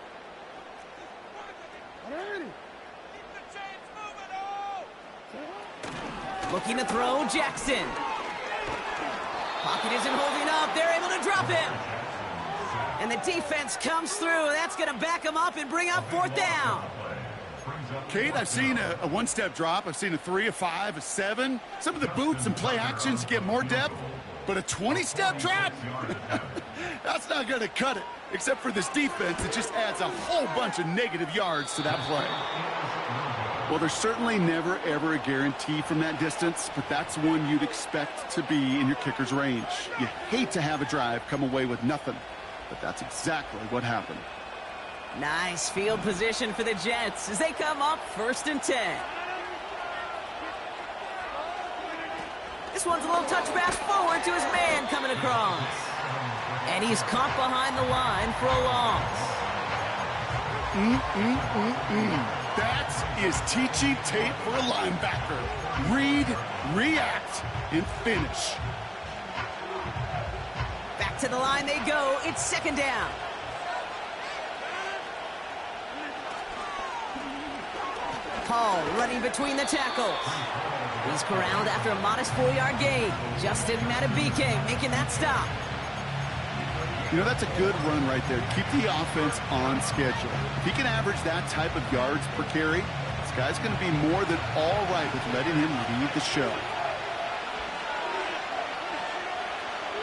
Already. Looking to throw, Jackson. Pocket isn't holding up. They're able to drop him. And the defense comes through. That's going to back him up and bring up 4th down. Kate, I've seen a one-step drop. I've seen a 3, a 5, a 7. Some of the boots and play actions get more depth. But a 20-step trap? That's not going to cut it. Except for this defense, it just adds a whole bunch of negative yards to that play. Well, there's certainly never, ever a guarantee from that distance, but that's one you'd expect to be in your kicker's range. You hate to have a drive come away with nothing, but that's exactly what happened. Nice field position for the Jets as they come up 1st and 10. This one's a little touchback forward to his man coming across. And he's caught behind the line for a loss. That is teaching tape for a linebacker. Read, react, and finish. Back to the line they go. It's 2nd down. Paul running between the tackles. He's corralled after a modest 4-yard gain. Justin Matabike making that stop. You know, that's a good run right there. Keep the offense on schedule. If he can average that type of yards per carry, this guy's going to be more than all right with letting him lead the show.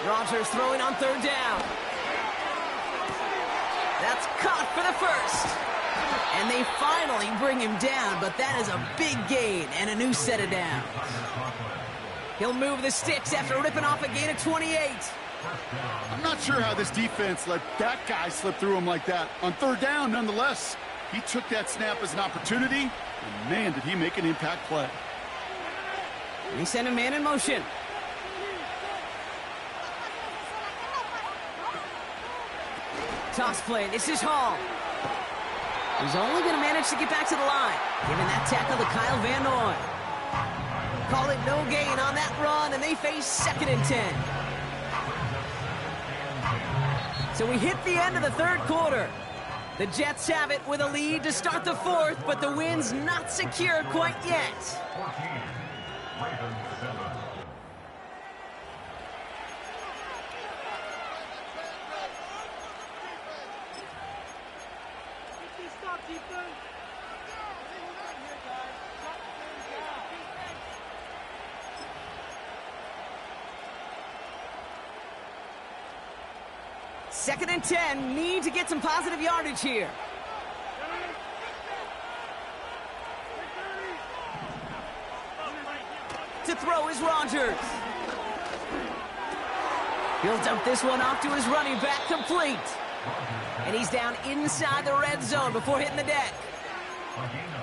Rodgers throwing on 3rd down. That's caught for the first. And they finally bring him down, but that is a big gain and a new set of downs. He'll move the sticks after ripping off a gain of 28. I'm not sure how this defense let that guy slip through him like that. On 3rd down, nonetheless, he took that snap as an opportunity, and man, did he make an impact play. He sent a man in motion. Toss play. This is Hall. He's only going to manage to get back to the line. Giving that tackle to Kyle Van Noy. Call it no gain on that run, and they face 2nd and 10. So we hit the end of the 3rd quarter. The Jets have it with a lead to start the 4th, but the win's not secure quite yet. 14. Ravens 7. Stop, defense. 2nd and 10. Need to get some positive yardage here. To throw is Rodgers. He'll dump this one off to his running back, complete. And he's down inside the red zone before hitting the deck.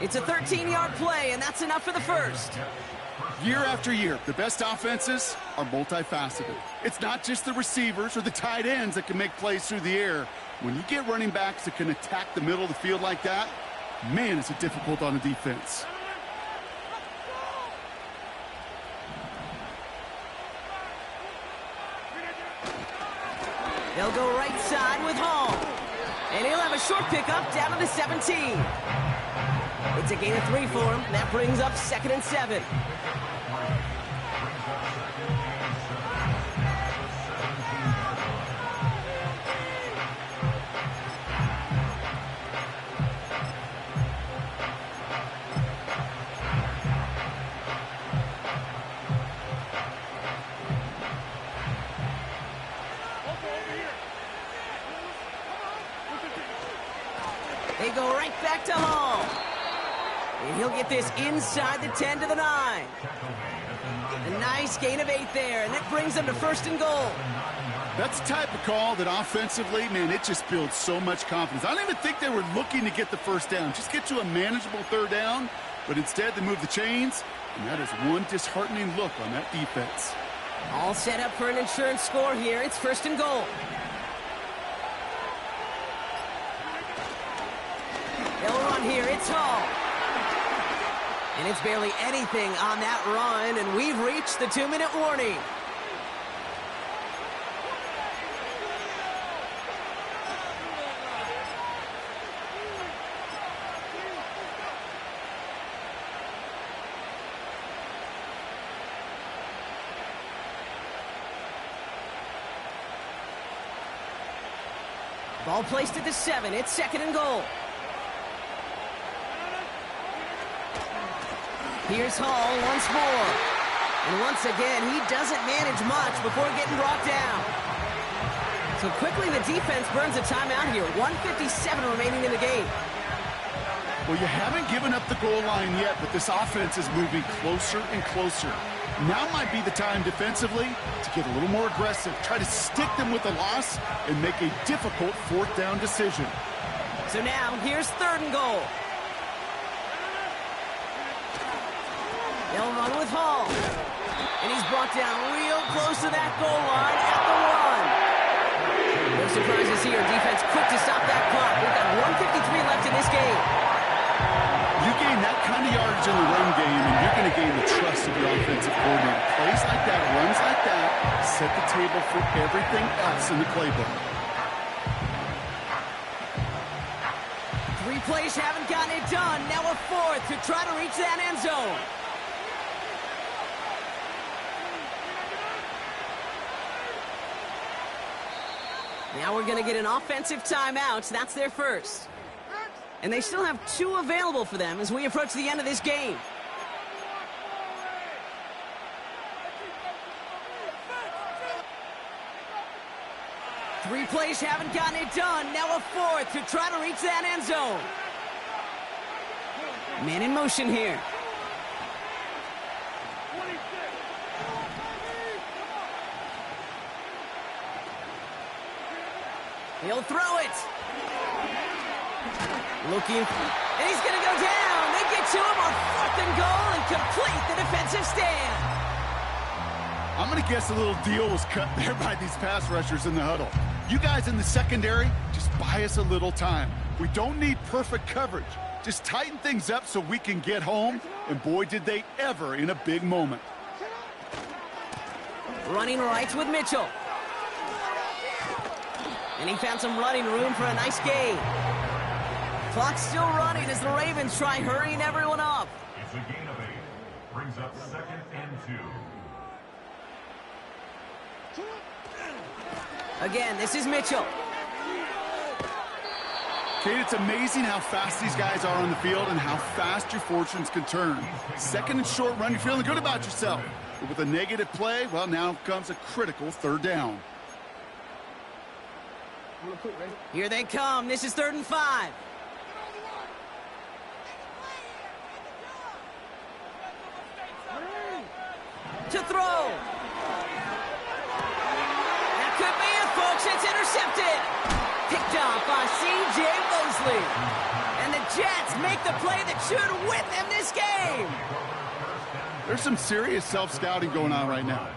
It's a 13-yard play, and that's enough for the first. Year after year, the best offenses are multifaceted. It's not just the receivers or the tight ends that can make plays through the air. When you get running backs that can attack the middle of the field like that, man, is it difficult on the defense. They'll go right side with Hall. And he'll have a short pickup down to the 17. It's a gain of 3 for him. That brings up 2nd and 7. They go right back to Hall. And he'll get this inside the 10 to the 9. A nice gain of 8 there, and that brings them to 1st and goal. That's the type of call that offensively, man, it just builds so much confidence. I don't even think they were looking to get the 1st down. Just get to a manageable 3rd down, but instead they move the chains, and that is one disheartening look on that defense. All set up for an insurance score here. It's 1st and goal. They'll run here. It's Hall. And it's barely anything on that run, and we've reached the 2-minute warning. Ball placed at the 7. It's 2nd and goal. Here's Hall once more. And once again, he doesn't manage much before getting brought down. So quickly the defense burns a timeout here. 1:57 remaining in the game. Well, you haven't given up the goal line yet, but this offense is moving closer and closer. Now might be the time defensively to get a little more aggressive, try to stick them with the loss, and make a difficult fourth down decision. So now, here's 3rd and goal. They'll run with Hall. And he's brought down real close to that goal line at the 1. No surprises here. Defense quick to stop that clock. We've got 1:53 left in this game. You gain that kind of yardage in the run game, and you're going to gain the trust of your offensive coordinator. Plays like that, runs like that, set the table for everything else in the playbook. 3 plays haven't gotten it done. Now a 4th to try to reach that end zone. Now we're going to get an offensive timeout. That's their first. And they still have 2 available for them as we approach the end of this game. Three plays haven't gotten it done. Now a 4th to try to reach that end zone. Man in motion here. He'll throw it. Looking, and he's going to go down. They get to him on 4th and goal and complete the defensive stand. I'm going to guess a little deal was cut there by these pass rushers in the huddle. You guys in the secondary, just buy us a little time. We don't need perfect coverage. Just tighten things up so we can get home, and boy, did they ever in a big moment. Running right with Mitchell. And he found some running room for a nice gain. Clock's still running as the Ravens try hurrying everyone up. It's a gain of 8. Brings up 2nd and 2. Again, this is Mitchell. Kate, it's amazing how fast these guys are on the field and how fast your fortunes can turn. 2nd and short run, you're feeling good about yourself. But with a negative play, well, now comes a critical 3rd down. Here they come. This is 3rd and 5. To throw. That could be it, folks. It's intercepted. Picked off by C.J. Mosley. And the Jets make the play that should win them this game. There's some serious self-scouting going on right now.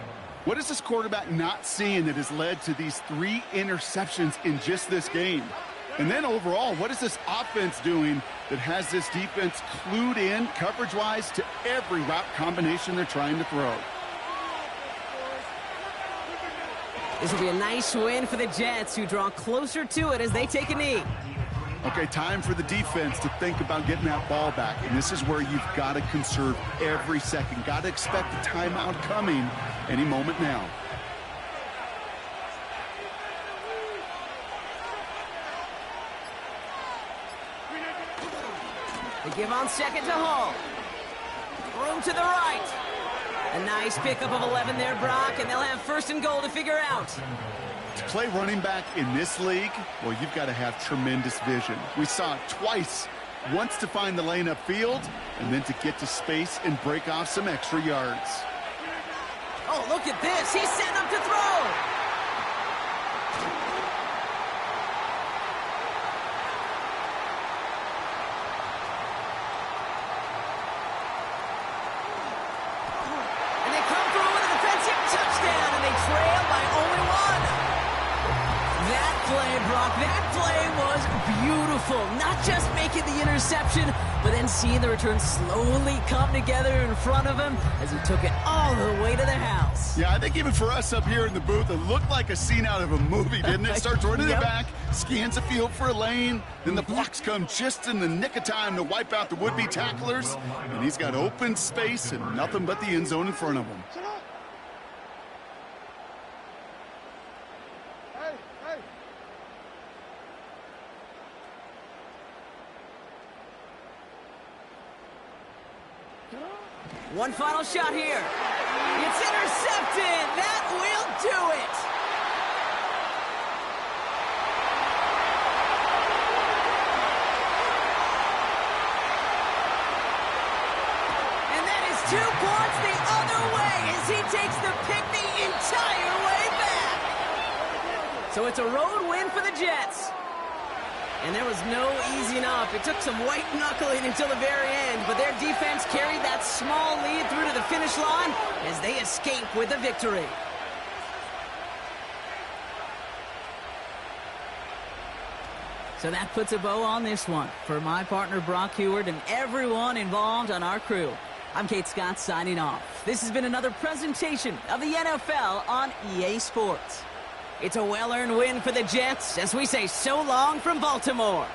What is this quarterback not seeing that has led to these 3 interceptions in just this game? And then overall, what is this offense doing that has this defense clued in coverage-wise to every route combination they're trying to throw? This will be a nice win for the Jets, who draw closer to it as they take a knee. Okay, time for the defense to think about getting that ball back. And this is where you've got to conserve every second. Got to expect the timeout coming any moment now. They give on 2nd to Hall. Room to the right. A nice pickup of 11 there, Brock, and they'll have 1st and goal to figure out. To play running back in this league, well, you've got to have tremendous vision. We saw it twice. Once to find the lane upfield, and then to get to space and break off some extra yards. Oh, look at this. He's setting up to throw. And they come through with a defensive touchdown, and they trail by only 1. That play, Brock, that play was beautiful. Not just making the interception, but then seeing the return slowly come together in front of him as he took it all the way to the house. Yeah, I think even for us up here in the booth, it looked like a scene out of a movie, didn't it? Starts running the back, scans the field for a lane, then the blocks come just in the nick of time to wipe out the would-be tacklers, and he's got open space and nothing but the end zone in front of him. One final shot here. It's intercepted. That will do it. And that is 2 points the other way as he takes the pick the entire way back. So it's a road win for the Jets. And there was no easing up. It took some white knuckling until the very end, but their defense carried that small lead through to the finish line as they escape with a victory. So that puts a bow on this one. For my partner Brock Heward and everyone involved on our crew, I'm Kate Scott signing off. This has been another presentation of the NFL on EA Sports. It's a well-earned win for the Jets as we say so long from Baltimore.